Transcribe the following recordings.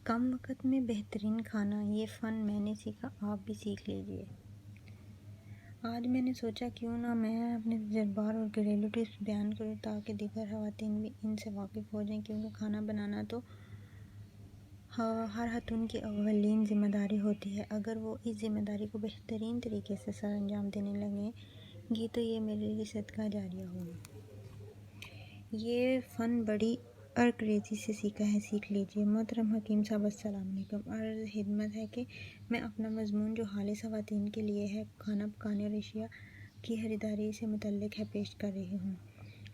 कम वक़्त में बेहतरीन खाना, ये फ़न मैंने सीखा, आप भी सीख लीजिए। आज मैंने सोचा क्यों ना मैं अपने तजुर्बात और घरेलू टिप्स बयान करूं ताकि दीगर ख़वातीन भी इनसे वाकिफ़ हो जाएं, क्योंकि खाना बनाना तो हर ख़ातून की अव्वलीन ज़िम्मेदारी होती है। अगर वो इस ज़िम्मेदारी को बेहतरीन तरीके से सरअंजाम देने लगेंगी तो ये मेरे लिए सदका जारिया होगा। ये फ़न बड़ी क्रेज़ी से सीखा है, सीख लीजिए। मोहतरम हकीम साहब, अस्सलाम वालेकुम। अर्ज़ खिदमत है कि मैं अपना मज़मून जो हालिस ख़वातीन के लिए है, खाना पकाने और अशिया की खरीदारी से मुतल्लिक़ है, पेश कर रही हूँ।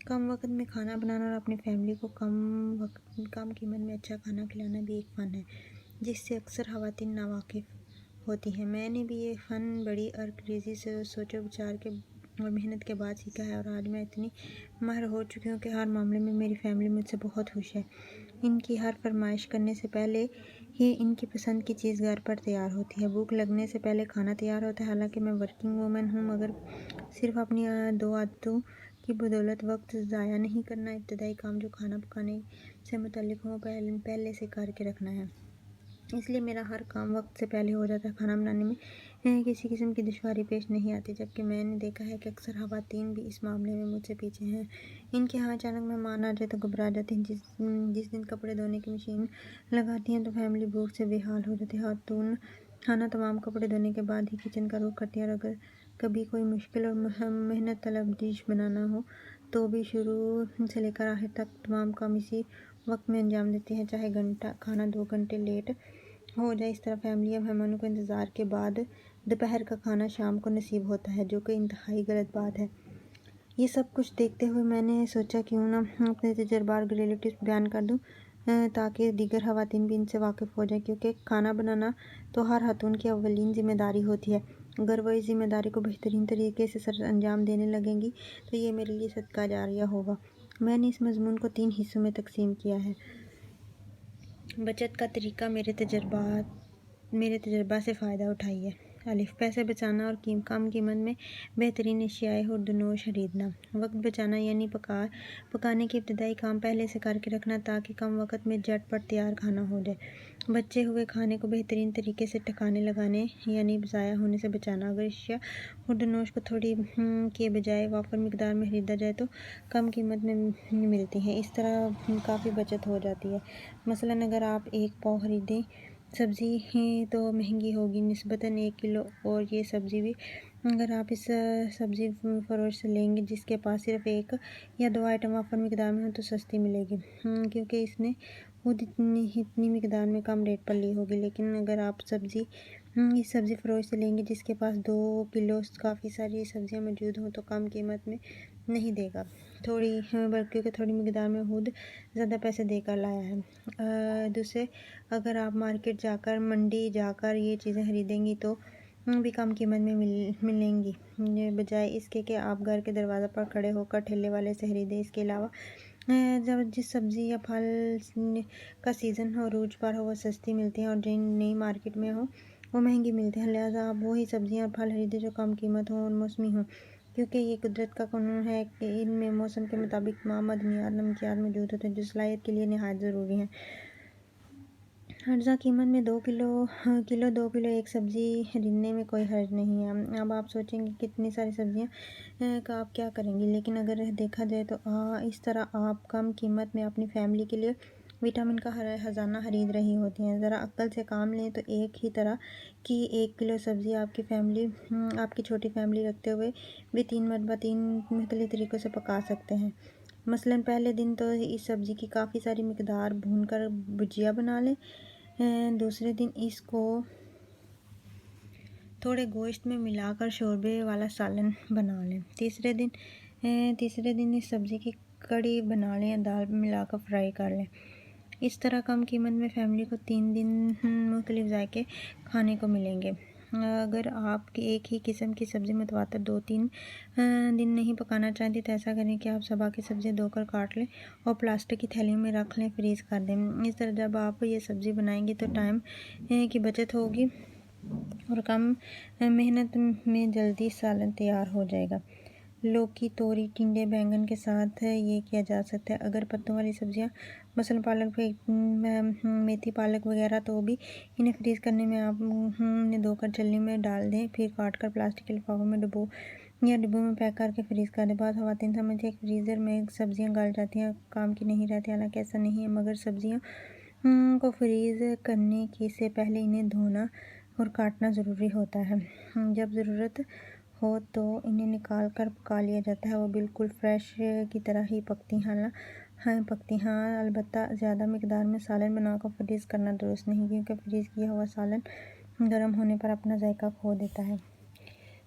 कम वक़्त में खाना बनाना और अपनी फैमिली को कम कीमत में अच्छा खाना खिलाना भी एक फ़न है जिससे अक्सर ख़वातीन नावाकिफ़ होती हैं। मैंने भी ये फ़न बड़ी क्रेज़ी से सोचो विचार के और मेहनत के बाद सीखा है और आज मैं इतनी माहिर हो चुकी हूँ कि हर मामले में मेरी फैमिली मुझसे बहुत खुश है। इनकी हर फरमाइश करने से पहले ही इनकी पसंद की चीज़ घर पर तैयार होती है। भूख लगने से पहले खाना तैयार होता है। हालांकि मैं वर्किंग वूमेन हूँ, मगर सिर्फ अपनी दो आदतों की बदौलत वक्त ज़ाया नहीं करना। इब्तदाई काम जो खाना पकाने से मुतल्लिक़ हो पहले से करके रखना है, इसलिए मेरा हर काम वक्त से पहले हो जाता है। खाना बनाने में किसी किस्म की दुश्वारी पेश नहीं आती, जबकि मैंने देखा है कि अक्सर ख़वातीन भी इस मामले में मुझसे पीछे हैं। इनके यहाँ अचानक मेहमान आ जाए तो घबरा जाती हैं। जिस दिन कपड़े धोने की मशीन लगाती हैं तो फैमिली भूख से बेहाल हो जाती है। ख़ातून खाना तमाम कपड़े धोने के बाद ही किचन का रुख करती हैं, और अगर कभी कोई मुश्किल और मेहनत तलब डिश बनाना हो तो भी शुरू से लेकर आखिर तक तमाम काम इसी वक्त में अंजाम देती हैं, चाहे घंटा खाना 2 घंटे लेट हो जाए। इस तरह फैमिली या मेहमानों को इंतज़ार के बाद दोपहर का खाना शाम को नसीब होता है, जो कि इंतहाई गलत बात है। ये सब कुछ देखते हुए मैंने सोचा क्यों ना अपने तजुर्बात घरेलू टिप्स बयान कर दूं ताकि दीगर ख़वातीन भी इनसे वाकिफ़ हो जाए, क्योंकि खाना बनाना तो हर ख़ातून की अव्वलीन ज़िम्मेदारी होती है। अगर वह इस ज़िम्मेदारी को बेहतरीन तरीके से सर अंजाम देने लगेंगी तो ये मेरे लिए सदका जारिया होगा। मैंने इस मज़मून को 3 हिस्सों में तकसीम किया है। बचत का तरीका, मेरे तजुर्बा से फ़ायदा उठाइए। अलिफ, पैसे बचाना और कम कीमत में बेहतरीन अशियाए खुर्दनोश खरीदना। वक्त बचाना यानी पकाने के इब्तदाई काम पहले से करके रखना ताकि कम वक्त में झटपट तैयार खाना हो जाए। बचे हुए खाने को बेहतरीन तरीके से ठिकाने लगाने यानी ज़ाया होने से बचाना। अगर अशिया खुर्दनोश को थोड़ी के बजाय वाफर मिकदार में खरीदा जाए तो कम कीमत में मिलती हैं। इस तरह काफ़ी बचत हो जाती है। मसलन अगर आप 1 पाव खरीदें सब्ज़ी तो महंगी होगी निस्बतन 1 किलो, और ये सब्ज़ी भी अगर आप इस सब्ज़ी फरोश से लेंगे जिसके पास सिर्फ 1 या 2 आइटम वाफर मिकदार में हो तो सस्ती मिलेगी, क्योंकि इसने खुद इतनी मिकदार में कम रेट पर ली होगी। लेकिन अगर आप इस सब्ज़ी फरोश से लेंगे जिसके पास 2 किलो काफ़ी सारी सब्ज़ियाँ मौजूद हों तो कम कीमत में नहीं देगा, क्योंकि थोड़ी मिकदार में खुद ज़्यादा पैसे देकर लाया है। दूसरे, अगर आप मार्केट जाकर मंडी जाकर ये चीज़ें खरीदेंगी तो भी कम कीमत में मिलेंगी, बजाय इसके कि आप घर के दरवाज़ा पर खड़े होकर ठेले वाले से खरीदें। इसके अलावा जब जिस सब्ज़ी या फल का सीज़न हो, रूज पर हो, वो सस्ती मिलती हैं, और जिन नई मार्केट में हो वो महंगी मिलती हैं। लिहाजा आप वही सब्ज़ियाँ और फल खरीदें जो कम कीमत हों और मौसमी हों, क्योंकि ये कुदरत का कानून है कि इनमें मौसम के मुताबिक तमाम मदनियात नमकियात मौजूद होते हैं जो सलाहियत के लिए नहायत ज़रूरी हैं। अर्जा कीमत में 2 किलो एक सब्ज़ी खरीदने में कोई हर्ज नहीं है। अब आप सोचेंगे कितनी सारी सब्ज़ियाँ का आप क्या करेंगे, लेकिन अगर देखा जाए तो इस तरह आप कम कीमत में अपनी फैमिली के लिए विटामिन का खजाना खरीद रही होती हैं। ज़रा अक्ल से काम लें तो एक ही तरह की 1 किलो सब्ज़ी आपकी छोटी फैमिली रखते हुए भी 3 मरतबा 3 मुख्तलिफ तरीक़ों से पका सकते हैं। मसलन पहले दिन तो इस सब्ज़ी की काफ़ी सारी मिकदार भूनकर भुजिया बना लें। दूसरे दिन इसको थोड़े गोश्त में मिलाकर शोरबे वाला सालन बना लें। तीसरे दिन इस सब्ज़ी की कड़ी बना लें या दाल में मिलाकर फ्राई कर लें। इस तरह कम कीमत में फैमिली को 3 दिन मुख्तलिफ जायके खाने को मिलेंगे। अगर आप एक ही किस्म की सब्ज़ी मुतवातर 2-3 दिन नहीं पकाना चाहती तो ऐसा करें कि आप सबा की सब्ज़ी धोकर काट लें और प्लास्टिक की थैलियों में रख लें, फ्रीज़ कर दें। इस तरह जब आप ये सब्ज़ी बनाएंगे तो टाइम की बचत होगी और कम मेहनत में जल्दी सालन तैयार हो जाएगा। लौकी, तोरी, टिंडे, बैंगन के साथ ये किया जा सकता है। अगर पत्तों वाली सब्जियां, मसल पालक, मेथी पालक वगैरह, तो भी इन्हें फ्रीज़ करने में आप इन्हें धोकर छलनी में डाल दें, फिर काट कर प्लास्टिक के लिफाफों में डिब्बों में पैक करके फ्रीज़ कर दें। बाद ख़वातीन समझते हैं कि फ्रीज़र में सब्जियां गल जाती हैं, काम की नहीं रहती, हालांकि ऐसा नहीं है, मगर सब्जियां को फ्रीज़ करने से पहले इन्हें धोना और काटना ज़रूरी होता है। जब ज़रूरत हो तो इन्हें निकाल कर पका लिया जाता है। वो बिल्कुल फ्रेश की तरह ही पकती हाँ, अलबत्ता ज़्यादा मिकदार में सालन बनाकर फ्रीज़ करना दुरुस्त नहीं, क्योंकि फ्रीज़ किया हुआ सालन गर्म होने पर अपना जायका खो देता है।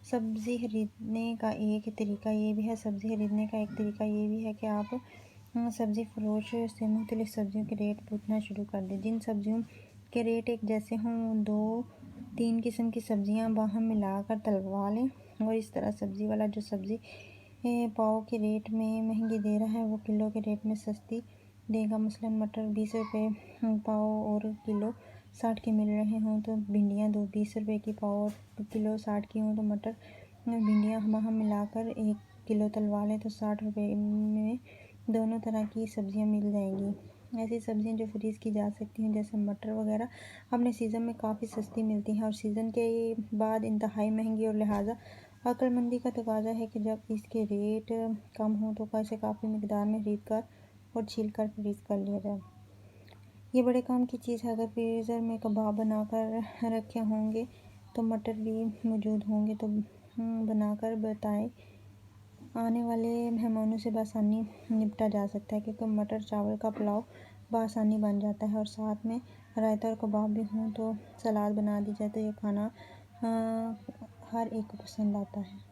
सब्ज़ी खरीदने का एक तरीका ये भी है कि आप सब्ज़ी फरोश से मुख्तलिफ सब्जियों के रेट पूछना शुरू कर दें। जिन सब्जियों के रेट एक जैसे हों, 2-3 किस्म की सब्जियां बाहम मिलाकर तलवा लें, और इस तरह सब्ज़ी वाला जो सब्ज़ी पाव के रेट में महंगी दे रहा है, वो किलो के रेट में सस्ती देगा। मसलन मटर 20 रुपये पाव और किलो 60 के मिल रहे हों, तो भिंडियाँ 20 रुपये की पाव और किलो 60 की हों, तो मटर भिंडियाँ बाहम मिलाकर 1 किलो तलवा लें तो 60 रुपये में दोनों तरह की सब्जियां मिल जाएंगी। ऐसी सब्जियां जो फ्रीज़ की जा सकती हैं, जैसे मटर वगैरह, अपने सीज़न में काफ़ी सस्ती मिलती हैं और सीज़न के बाद इंतहाई महंगी, और लिहाजा अक्लमंदी का तकाजा है कि जब इसके रेट कम हो तो इसे काफ़ी मिकदार में खरीद कर और छील कर फ्रीज़ कर लिया जाए। ये बड़े काम की चीज़ है। अगर फ्रीज़र में कबाब बनाकर रखे होंगे तो मटर भी मौजूद होंगे तो बनाकर बताएं, आने वाले मेहमानों से बआसानी निपटा जा सकता है, क्योंकि मटर चावल का पुलाव बआसानी बन जाता है, और साथ में रायता और कबाब भी हों तो सलाद बना दी जाए, तो ये खाना हर एक को पसंद आता है।